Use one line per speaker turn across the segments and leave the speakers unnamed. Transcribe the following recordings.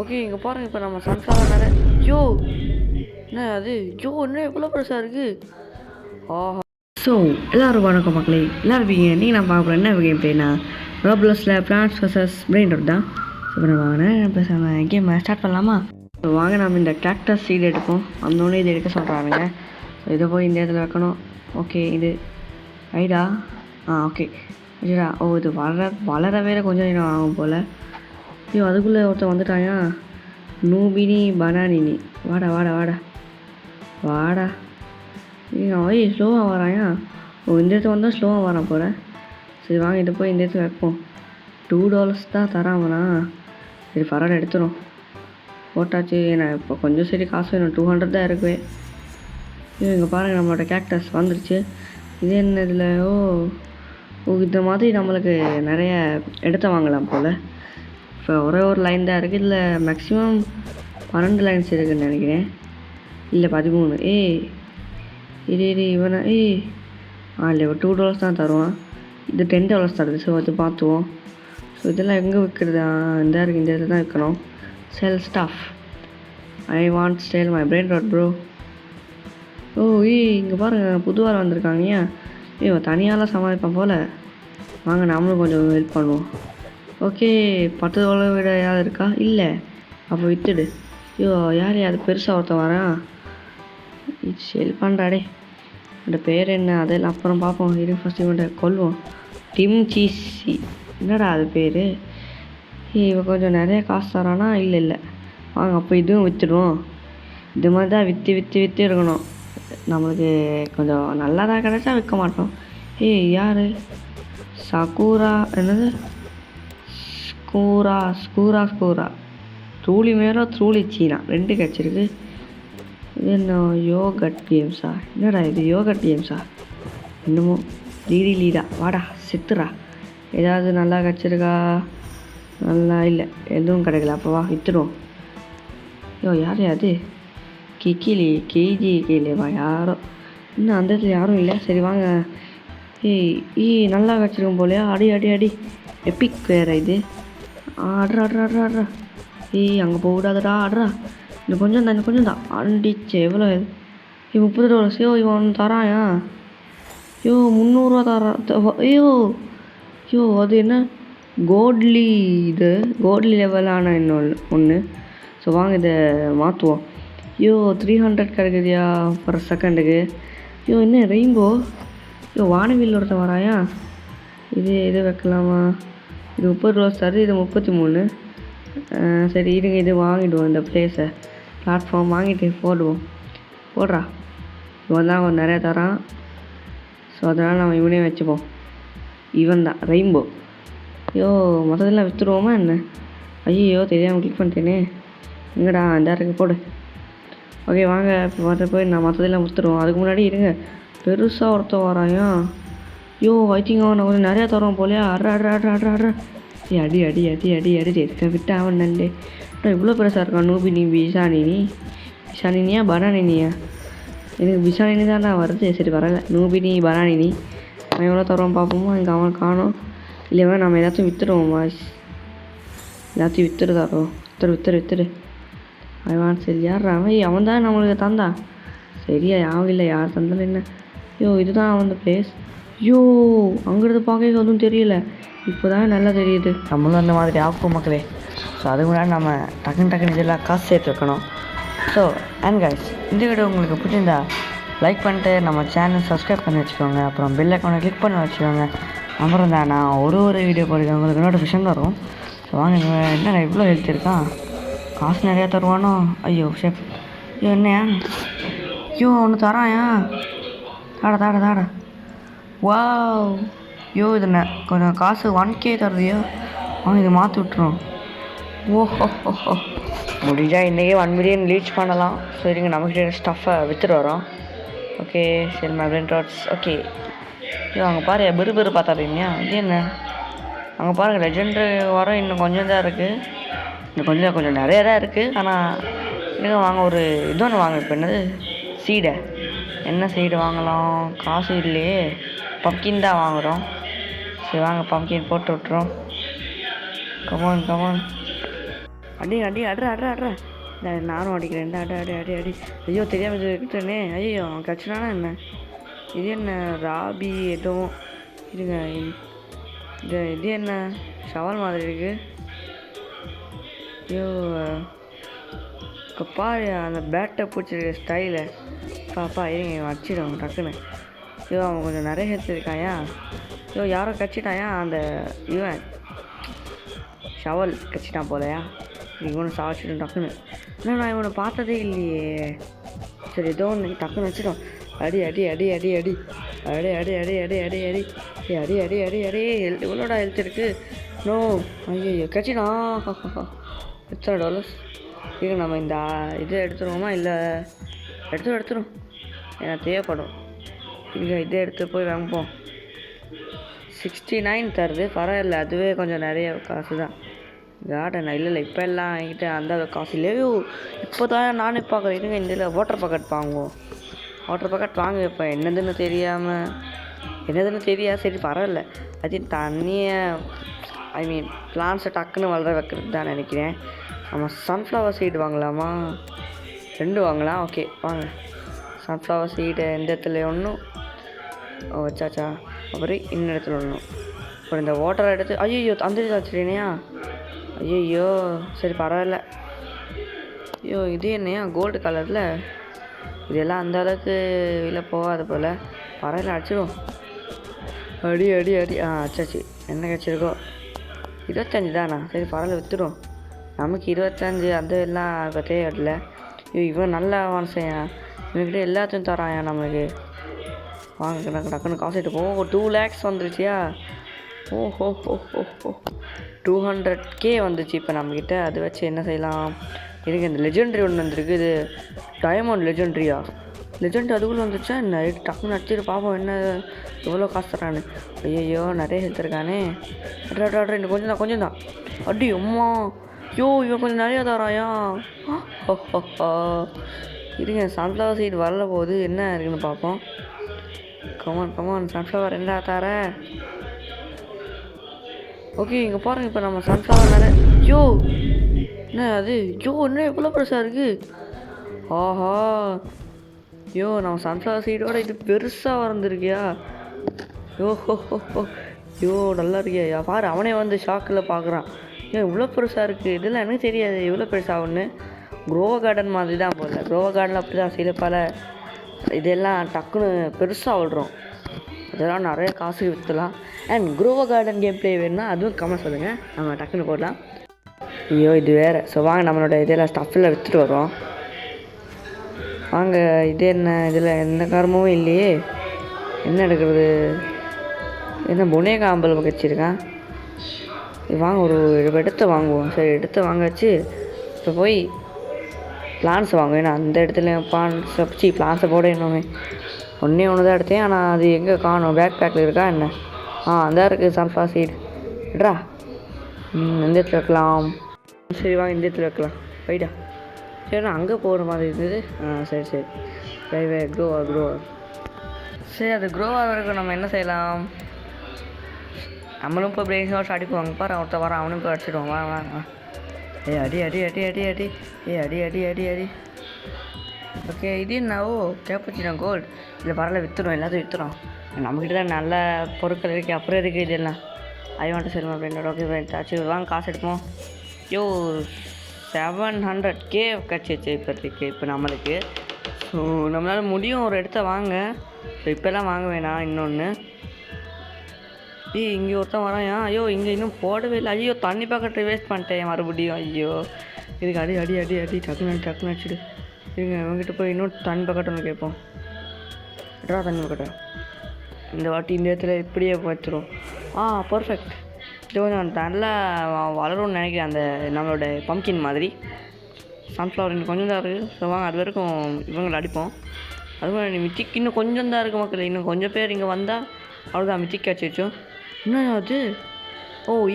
Okay இங்கே பாருங்கள் இப்போ நம்ம சன்ஃப்ளவர் நிறைய யோ என்ன அது யோ என்ன இவ்வளோ பெருசாக இருக்குது ஆஹா. ஸோ எல்லோரும் வணக்கம் மக்களே எல்லோரும் நீங்கள் நான் பார்க்குறேன் என்ன கேம் பிளேனா ரோப்ளஸில் பிளான்ஸ் வர்சஸ் பிரெயின் ராட் தான். ஸோ இப்போ நம்ம கேமை ஸ்டார்ட் பண்ணலாமா? ஸோ வாங்க நம்ம இந்த கேக்டஸ் சீடு எடுப்போம். வந்தோடனே இது எடுக்க சொல்கிறானுங்க. ஸோ இதை போய் இந்த இடத்துல வைக்கணும். ஓகே இது ஐடா ஓகே சரிடா. இது வளர வேறு கொஞ்சம் நேரம் ஆகும் போல். ஐயோ அதுக்குள்ளே ஒருத்தர் வந்துட்டாயா நூபினி பனானினி. வாடா வாடா வாடா வாடா. ஐய் ஸ்லோவாக வராயா? இந்த இடத்துல வந்தால் ஸ்லோவாக வரான் போல். சரி வாங்கிட்டு போய் இந்த இடத்துல வைப்போம். $2 தான் தராமண்ணா. சரி பரவாயில்ல எடுத்துடும் போட்டாச்சு. நான் இப்போ கொஞ்சம் சரி காசு வேணும். 200 தான் இருக்குது. இங்கே பாருங்கள் நம்மளோட கேக்டஸ் வந்துருச்சு. இது என்ன இதில் இந்த மாதிரி நம்மளுக்கு நிறைய எடுத்து வாங்கலாம் போல். இப்போ ஒரே ஒரு லைன் தான் இருக்குது. இதில் மேக்ஸிமம் 12 லைன்ஸ் இருக்குதுன்னு நினைக்கிறேன். இல்லை 13. இது இவனை இல்லை ஒரு $2 தான் தருவான். இது $10 தருது. ஸோ அது பார்த்துவோம். ஸோ இதெல்லாம் எங்கே விற்கிறது? இந்த இருக்குது, இந்த இடத்துல தான் விற்கணும். Sell stuff. I want sale my brain rot bro. இங்கே பாருங்கள் புதுவாரம் வந்திருக்காங்க. தனியாலாம் சமாளிப்பான் போல். வாங்க நாமளும் கொஞ்சம் ஹெல்ப் பண்ணுவோம். ஓகே $10 விட யாரும் இருக்கா? இல்லை அப்போ விற்றுடு. யார் அது பெருசாக ஒருத்தன் வரான். சேல் பண்ணுறாடே. அந்த பேர் என்ன அதெல்லாம் அப்புறம் பார்ப்போம். இது ஃபஸ்ட் இவன்ட்ட கொல்வோம். டிம் சீசி என்னடா அது பேர்? இவன் கொஞ்சம் நிறைய காசு தரானா? இல்லை வாங்க அப்போ இதுவும் விற்றுடுவோம். இது மாதிரி தான் விற்று இருக்கணும். நம்மளுக்கு கொஞ்சம் நல்லதாக கிடச்சா விற்க மாட்டோம். யார்? சகூரா என்னது? ஸ்கூரா ட்ரூலி மேலே ட்ரூலி சீனா 2 கிடச்சிருக்கு. இது என்ன யோகட் கேம்ஸா? என்னடா இது யோகட் கேம்ஸா? என்னமோ லீடா வாடா சித்துரா. ஏதாவது நல்லா கிடச்சிருக்கா? நல்லா இல்லை எதுவும் கிடைக்கல. அப்போ வா விற்றுடுவோம். யார் அது? கேஜிலேவா யாரோ? இன்னும் அந்த இடத்துல யாரும் இல்லை. சரி வாங்க. நல்லா கிடச்சிருக்கும் போலையா? அடி எப்பிக் வேறு இது. ஆடுறா அங்கே போகக்கூடாதுடா. ஆடுறா இன்னும் கொஞ்சம் தான் அண்டிச்சு. எவ்வளோ இது? $30. இவன் ஒன்று தராயா? 300 தரான். அது என்ன கோட்லி? இது கோட்லி லெவலான ஒன்று. ஸோ வாங்க இதை மாற்றுவோம். 300 கிடைக்குதியா பர் செகண்டுக்கு? என்ன ரெயின்போ? வானவில் ஒருத்தன் வராயா? இது வைக்கலாமா? இது $30 தருது. இது 33. சரி இருங்க இது வாங்கிடுவோம். இந்த பிளேஸை பிளாட்ஃபார்ம் வாங்கிட்டு போடுறா. இவன் தான் அவன் நிறையா தரான். ஸோ அதனால் நம்ம இவனே வச்சுப்போம். இவன் தான் ரெயின்போ. மொத்தத்தில் விற்றுருவோமா என்ன? ஐயோ தெரியாமல் கிளிக் பண்ணிட்டேனே. எங்கடா இந்த இருக்கு போடு. ஓகே வாங்க இப்போ போய் நான் மொத்தத்தில் விற்றுருவோம். அதுக்கு முன்னாடி இருங்க பெருசாக ஒருத்தன் வராயா? ஐத்திங்க அவனை கொஞ்சம் நிறையா தரோம் போலையா? அட்ரா அடி இருக்க விட்டு அவன் நல்லே இவ்வளோ பெருசாக இருக்கான். நூபினி பிசானினியா பனானினியா? எனக்கு பிசானினி தான் வருது. சரி வரல நூபினி பனானினி. அவன் எவ்வளோ தருவான் பார்ப்போமா? இங்கே அவன் காணும். இல்லைவா நம்ம எல்லாத்தையும் விற்றுடுவோம். வாய்ஸ் எல்லாத்தையும் விற்றுருதாரோ? விற்றுரு. அவன் சரி யார் அவன் தான் நம்மளுக்கு தந்தான். சரியா யாவும் இல்லை யார் தந்தாலும் என்ன? இதுதான் அவன் பிளேஸ். அங்கிருந்து பார்க்க எதுவும் தெரியல. இப்போ தான் நல்லா தெரியுது. நம்மளும் அந்த மாதிரி ஆகும் மக்களே. ஸோ அதுக்கு முன்னாடி நம்ம டக்குன்னு இதெல்லாம் காசு சேர்த்து வைக்கணும். ஸோ அண்ட் கைஸ் இந்த வீடியோ உங்களுக்கு பிடிச்சிருந்தா லைக் பண்ணிட்டு நம்ம சேனல் சப்ஸ்கிரைப் பண்ணி வச்சுக்கோங்க. அப்புறம் பெல் ஐக்கானை கிளிக் பண்ணி வச்சுக்கோங்க. அப்புறம் தான் நான் ஒரு வீடியோ போடுறேன் உங்களுக்கு நோட்டிஃபிகேஷன் வரும். ஸோ வாங்க என்ன இவ்வளோ ஹெல்த் இருக்கான்? காசு நிறையா தருவானோ? ஐயோ ஷேப் என்னையா? ஒன்று தராயா? தாடா வாவ். இது என்ன கொஞ்சம் காசு 1K தருதியோ? இது மாற்றி விட்டுரும். முடிஞ்சால் இன்றைக்கே 1 மில்லியன் ரீச் பண்ணலாம். சரிங்க நமக்கு ஸ்டஃப்பை விற்றுட்டு வரோம். ஓகே சரி மை பிரெயின் ராட்ஸ். ஓகே அங்கே பாரு பெரு பார்த்தாருங்க. இது என்ன அங்கே பாருங்கள் லெஜெண்டு வர இன்னும் கொஞ்சம் தான் இருக்குது. இன்னும் கொஞ்சம் நிறையா தான் இருக்குது. ஆனால் இன்னும் வாங்க ஒரு ஒன்று வாங்க. இப்போ என்னது சீடை? என்ன சீடு வாங்கலாம்? காசு இல்லையே. பம்கின் தான் வாங்குகிறோம். சரி வாங்க பம்கின் போட்டு விட்டுறோம். கமான் அடி அடி அட்றா அட்றா அட்றா. நானும் அடிக்கிறேன். அடி அடி அடி அடி. ஐயோ தெரியாமல் இருக்கிறேனே. ஐயோ அவன் கட்சினானா என்ன? இது என்ன ராபி எதுவும் இருங்க. இது என்ன ஷவல் மாதிரி இருக்கு. ஐயோ பாரு அந்த பேட்டை பிடிச்சிருக்க ஸ்டைலு. பாப்பா இருங்க அடிச்சிடும் டக்குன்னு. ஐயோ அவன் கொஞ்சம் நிறைய ஹெல்த் இருக்காயா. ஐயோ யாரோ கட்சிட்டாயா அந்த இவன் ஷவல் கட்சிட்டான் போலையா. இவனை சாச்சிடும் டக்குன்னு. ஆனால் நான் இவனை பார்த்ததே இல்லையே. சரி ஏதோ ஒன்று டக்குன்னு வச்சிடும். அடி அடி அடி அடி அடி அடி அடி அடி அடி அடி அடி அடி அடி அடி அடி இவ்வளோடா ஹெல்த் இருக்குது. நோ ஐயோ கட்சிடா. $800. இது நம்ம இந்த இதை எடுத்துருவோமா இல்லை எடுத்துரும் எனக்கு தேவைப்படும். இங்கே இதை எடுத்து போய் வாங்குவோம். 69 தருது பரவாயில்ல. அதுவே கொஞ்சம் நிறைய காசு தான். கார்டன் இல்லை இப்போ எல்லாம் என்கிட்ட அந்த காசு இல்லையோ. இப்போ தான் நானே பார்க்குறேன். இதுங்க இந்த வாட்டர் பாக்கெட் வாங்குவோம். வாட்டர் பாக்கெட் வாங்க இப்போ என்னதுன்னு தெரியாது. சரி பரவாயில்ல. அது தண்ணியை ஐ மீன் பிளான்ஸை டக்குன்னு வளர வைக்கிறது தான் நினைக்கிறேன். நம்ம சன்ஃப்ளவர் சீடு வாங்கலாமா? 2 வாங்கலாம். ஓகே வாங்க. சன்ஃப்ளவர் சீடு எந்த இடத்துல ஒன்றும் வச்சாச்சா. அப்புறம் இன்னும் இடத்துல ஒன்றும். அப்புறம் இந்த வாட்டரை எடுத்து ஐயோ அந்த இதில் வச்சுருக்கேனையா. ஐயோ சரி பரவாயில்ல. ஐயோ இது என்னையா கோல்டு கலரில். இதெல்லாம் அந்த அளவுக்கு இல்லை போகாது போல். பரவாயில்ல அடிச்சிடும். அடி அடி அடி அச்சாச்சு. என்ன கிடச்சிருக்கோ 25 தானா. சரி பரவாயில்ல விற்றுடும். நமக்கு 25 அந்த எல்லாம் இப்போ தேவையில்லை. இவன் நல்ல மனுஷன். இவன்கிட்ட எல்லாத்தையும் தராயா நம்மளுக்கு. வாங்க டக்குன்னு காசு எடுத்து போ. 2 lakhs வந்துருச்சியா. ஓஹோ 200K வந்துச்சு இப்போ நம்மக்கிட்ட. அது வச்சு என்ன செய்யலாம்? எனக்கு இந்த லெஜெண்ட்ரி ஒன்று வந்துருக்கு. இது டைமண்ட் லெஜெண்ட்ரியா. லெஜெண்ட் அதுக்குள்ளே வந்துச்சா என்ன? டக்குன்னு அடிச்சுட்டு பார்ப்போம் என்ன எவ்வளோ காசு தரான்னு. ஐயோ நிறைய ஹெல்த் இருக்கானே. இன்னும் கொஞ்சம் தான் அடி அம்மா. இவன் கொஞ்சம் நிறையா தராயா. இருங்க சன்ஃப்ளவர் சீட் வரல போகுது. என்ன இருக்குன்னு பார்ப்போம். கமான் சன்ஃப்ளவர் என்ன தர. ஓகே இங்கே பாருங்கள். இப்போ நம்ம சன்ஃப்ளவர் நிறைய என்ன அது என்ன எவ்வளோ பெருசாக இருக்குது. ஆஹா நம்ம சன்ஃப்ளவர் சீடோட இது பெருசாக வளர்ந்துருக்கியா. நல்லா இருக்கியா. பாரு அவனே வந்து ஷாக்கில் பார்க்குறான். இவ்வளோ பெருசாக இருக்குது. இதெல்லாம் எனக்கு தெரியாது இவ்வளோ பெருசாகுன்னு. க்ரோவ கார்டன் மாதிரி தான் போகல. க்ரோவ கார்டன் அப்படி தான் சில பல இதெல்லாம் டக்குன்னு பெருசாக விடுறோம். அதெல்லாம் நிறைய காசு விற்றுலாம். அண்ட் க்ரோவ கார்டன் கேம் ப்ளே வேணும்னா அதுவும் கமெண்ட் சொல்லுங்கள். நம்ம டக்குன்னு போடலாம். ஐயோ இது வேறு. ஸோ வாங்க நம்மளோட இதெல்லாம் ஸ்டஃப்பில் விற்றுட்டு வரோம். வாங்க. இது என்ன இதில் எந்த காரணமும் இல்லையே. என்ன எடுக்கிறது? என்ன புனேகா அம்பல் வச்சுருக்கேன். இது வாங்க ஒரு எடுத்து வாங்குவோம். சரி எடுத்து வாங்க வச்சு இப்போ போய் பிளான்ஸ் வாங்குவேன். ஏன்னா அந்த இடத்துல பிளான்ஸை போட இன்னுமே ஒன்று தான் எடுத்தேன். ஆனால் அது எங்கே காணும்? பேக் பேக்கில் இருக்கா என்ன? அந்த இருக்குது சன்ஃப்ளவர் சீட். விட்றா எந்த இடத்துல வைக்கலாம்? சரி வாங்க இந்த இடத்துல வைக்கலாம். போய்டா. சரி நான் அங்கே போகிற மாதிரி இருந்தது. சரி க்ரோவர். சரி அது க்ரோவாக வரைக்கும் நம்ம என்ன செய்யலாம்? நம்மளும் இப்போ பிரெயின் வாஷ் அடிக்குவாங்க பாரு. ஒருத்த வர அவனும் போய் அடிச்சிடுவோம். வா அடி அடி அடி அடி அடி அடி அடி அடி அடி. ஓகே இது என்னவோ கேப்பச்சினா கோல்டு. இதில் பரவாயில்ல விற்றுடும். எல்லாத்தையும் விற்றுடும். நம்மக்கிட்ட தான் நல்ல பொருட்கள் இருக்குது. அப்புறம் இருக்குது இதெல்லாம். I want to sell my friend. Okay ஆச்சு வாங்க காசு எடுப்போம். 700K கிடச்சிச்சு இப்போதைக்கு இப்போ நம்மளுக்கு. ஸோ நம்மளால் முடியும் ஒரு இடத்த வாங்க. ஸோ இப்போல்லாம் வாங்க வேணாம். இன்னொன்று இங்கே ஒருத்தன் வரான். இங்கே இன்னும் போடவே இல்லை. தண்ணி பாக்கெட்டை வேஸ்ட் பண்ணிட்டேன் மறுபடியும். இதுக்கு அடி அடி அடி அடி டக்குன்னு அடிச்சிடு. இருங்க இவங்ககிட்ட போய் இன்னும் தண்ணி பாக்கெட் ஒன்று கேட்போம். தண்ணி பாக்கெட்டை இந்த வாட்டி இந்த இடத்துல இப்படியே வச்சிரும். பர்ஃபெக்ட். இது கொஞ்சம் நல்லா வளரும்னு நினைக்கிறேன். அந்த நம்மளோட பம்கின் மாதிரி சன்ஃப்ளவர் இன்னும் கொஞ்சம் தான் இருக்குது. ஸோ வாங்க அது வரைக்கும் இவங்களை அடிப்போம். அதுவும் மித்திக்கு இன்னும் கொஞ்சம் தான் இருக்குது மக்கள். இன்னும் கொஞ்சம் பேர் இங்கே வந்தால் அவ்வளோதான் மித்திக்கு வச்சோம். இன்னும் அது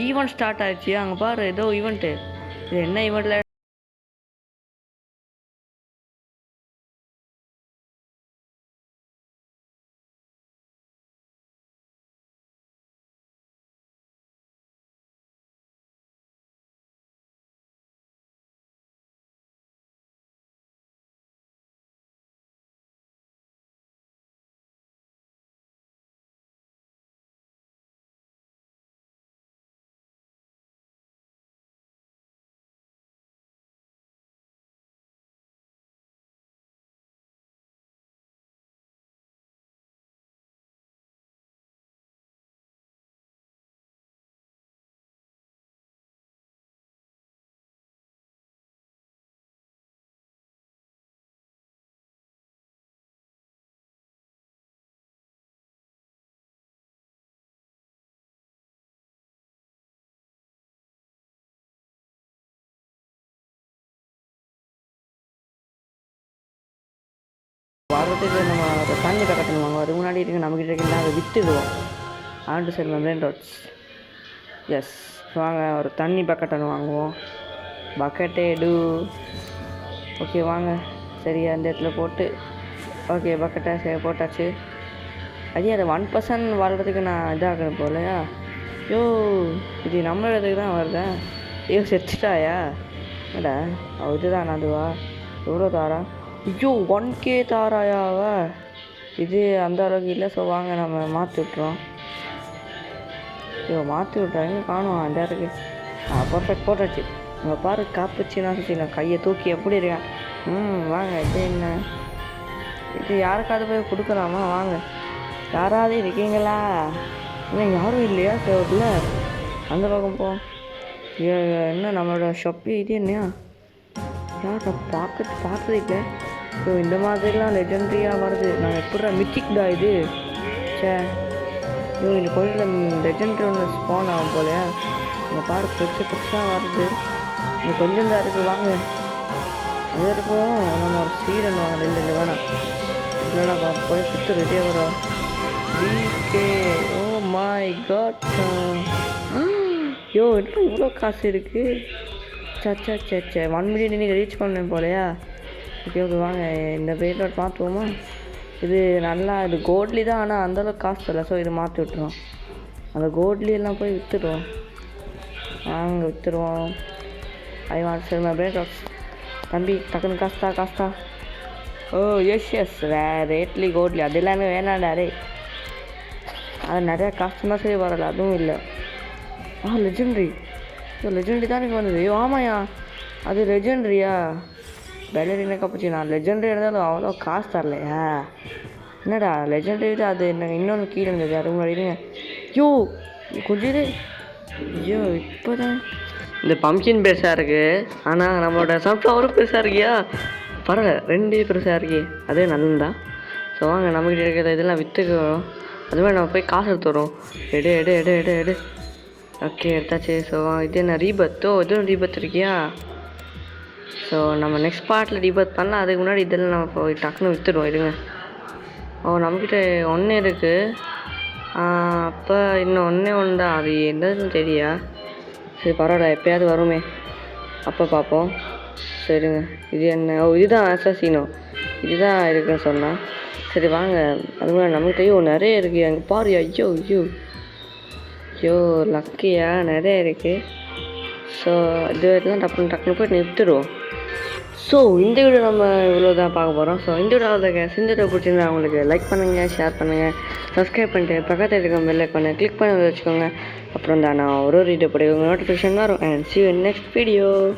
ஈவெண்ட் ஸ்டார்ட் ஆகிடுச்சு. அங்கே பாரு ஏதோ ஈவெண்ட்டு. இது என்ன ஈவெண்ட்டில் வர்றதுக்கு நம்ம ஒரு தண்ணி பக்கத்தில் வாங்குவோம். அதுக்கு முன்னாடி இருக்கு நம்மக்கிட்ட இருக்குன்னா அதை விற்றுடுவோம். ஆண்டு சரி மெயின் ரோட்ஸ். எஸ் வாங்க ஒரு தண்ணி பக்கெட் வாங்குவோம். பக்கெட்டே ஓகே வாங்க. சரி அந்த இடத்துல போட்டு ஓகே பக்கெட்டை சரி போட்டாச்சு. அதே அதை 1% வர்றதுக்கு நான் இதாகணும் போலையா. இது நம்மளதுக்கு தான் வருதேன். செத்துட்டாயா என்னடா இதுதான் அதுவா? எவ்வளோ தாரா? 1K தாராயாவ? இது அந்த அளவுக்கு இல்லை. ஸோ வாங்க நம்ம மாற்றி விட்றோம். மாற்றி விட்றாங்க காணும் அந்த இடத்துக்கு. பர்ஃபெக்ட் போட்டாச்சு. நம்ம பாரு காப்பிச்சுன்னா நான் கையை தூக்கி எப்படி இருக்கேன். வாங்க இது என்ன இது யாருக்காவது போய் கொடுக்கலாமா? வாங்க யாராவது இருக்கீங்களா? இல்லை யாரும் இல்லையா? சேவத்தில் அந்த பக்கம் போ. என்ன நம்மளோட ஷாப்பே இது என்னையா? யார் பார்த்தது இல்லை. ஸோ இந்த மாதிரிலாம் லெஜெண்ட்ரியாக வருது. நான் எப்படா மித்திக்டா இது இந்த கோயிலில் லெஜெண்ட்ரி ஒன்று ஸ்பான் ஆகும் போலையா. நம்ம பாரு பெருசாக வருது. இங்கே கொஞ்சம் தான் இருக்குது. வாங்க அது இருக்கும். நம்ம ஒரு சீடன் வாங்க. இல்லை வேணாம் இல்லைனா போய் சுற்று ரெடியாக வரும். BK oh my God. என்ன இவ்வளோ காசு இருக்குது? சே 1 மில்லியன் இன்றைக்கி ரீச் பண்ணேன் போலையா. ஓகே வாங்க இந்த பேரோட மாற்றுவோமா? இது நல்லா இது கோல்ட்லி தான். ஆனால் அந்தளவுக்கு காசு இல்லை. ஸோ இது மாற்றி விட்டுருவோம். அந்த கோல்ட்லி எல்லாம் போய் விற்றுடுவோம். நாங்கள் விற்றுருவோம். ஐ வாண்ட் சரி மை பிரேக் தம்பி டக்குன்னு காஸ்தா. எஸ் ரேட்லி கோல்ட்லி அது எல்லாமே வேணாண்டா ரே. அது நிறையா காஸ்ட்யூமாக சரி வரல. அதுவும் இல்லை. லெஜெண்ட்ரி தான் எனக்கு வந்தது. ஆமாயா அது லெஜெண்ட்ரியா? பெலரினா கப்பிச்சு நான் லெஜெண்ட்ரி இருந்தாலும் அவ்வளோ காசு தரலையா? என்னடா லெஜெண்ட்ரி தான் அது என்ன இன்னொன்று கீழே இருந்தது. அது முன்னாடிங்க கொஞ்சம் இப்போ தான் இந்த பம்கின் பெருசாக இருக்குது. ஆனால் நம்மளோட சன்ஃப்ளவரும் பெருசாக இருக்கியா? பரவாயில்ல 2 பெருசாக இருக்கே. அதே நல்லதா. ஸோ வாங்க நம்மக்கிட்ட இருக்கிற இதெல்லாம் விற்றுக்கிறோம். அதுமாதிரி நம்ம போய் காசு எடுத்து வரோம். எடு ஓகே எடுத்தாச்சு. ஸோ இது என்ன ரீபத்தோ? இதுவும் ரீபத் இருக்கியா? ஸோ நம்ம நெக்ஸ்ட் பார்ட்டில் ரீபத் பண்ணலாம். அதுக்கு முன்னாடி இதெல்லாம் நம்ம போய் டக்குன்னு விற்றுடுவோம். இருங்க. நம்மக்கிட்ட 1 இருக்குது. அப்போ இன்னும் ஒன்று தான். அது என்னதுன்னு தெரியா? சரி பரவாயில்ல எப்போயாவது வருமே அப்போ பார்ப்போம். சரிங்க இது என்ன? இதுதான் அசாசினோ. இதுதான் இருக்குன்னு சொன்னால். சரி வாங்க. அது மாதிரி நம்மகிட்ட நிறைய இருக்குது. அங்கே பாரு. ஐயோ லக்கியா நிறைய இருக்குது. ஸோ இது இதெல்லாம் டக்குன்னு போய் நிறுத்திடுவோம். ஸோ இந்த வீடியோ நம்ம இவ்வளோ தான் பார்க்க போகிறோம். ஸோ இந்த வீடியோ பிடிச்சிருந்தா அவங்களுக்கு லைக் பண்ணுங்கள், ஷேர் பண்ணுங்கள், சப்ஸ்கிரைப் பண்ணிட்டு பக்கத்தில் இருக்க பெல் ஐக்கானை கிளிக் பண்ணி வச்சுக்கோங்க. அப்புறம் தான் நான் ஒரு வீடியோ போடுவேன் நோட்டிஃபிகேஷன் வரும். And see you in next video.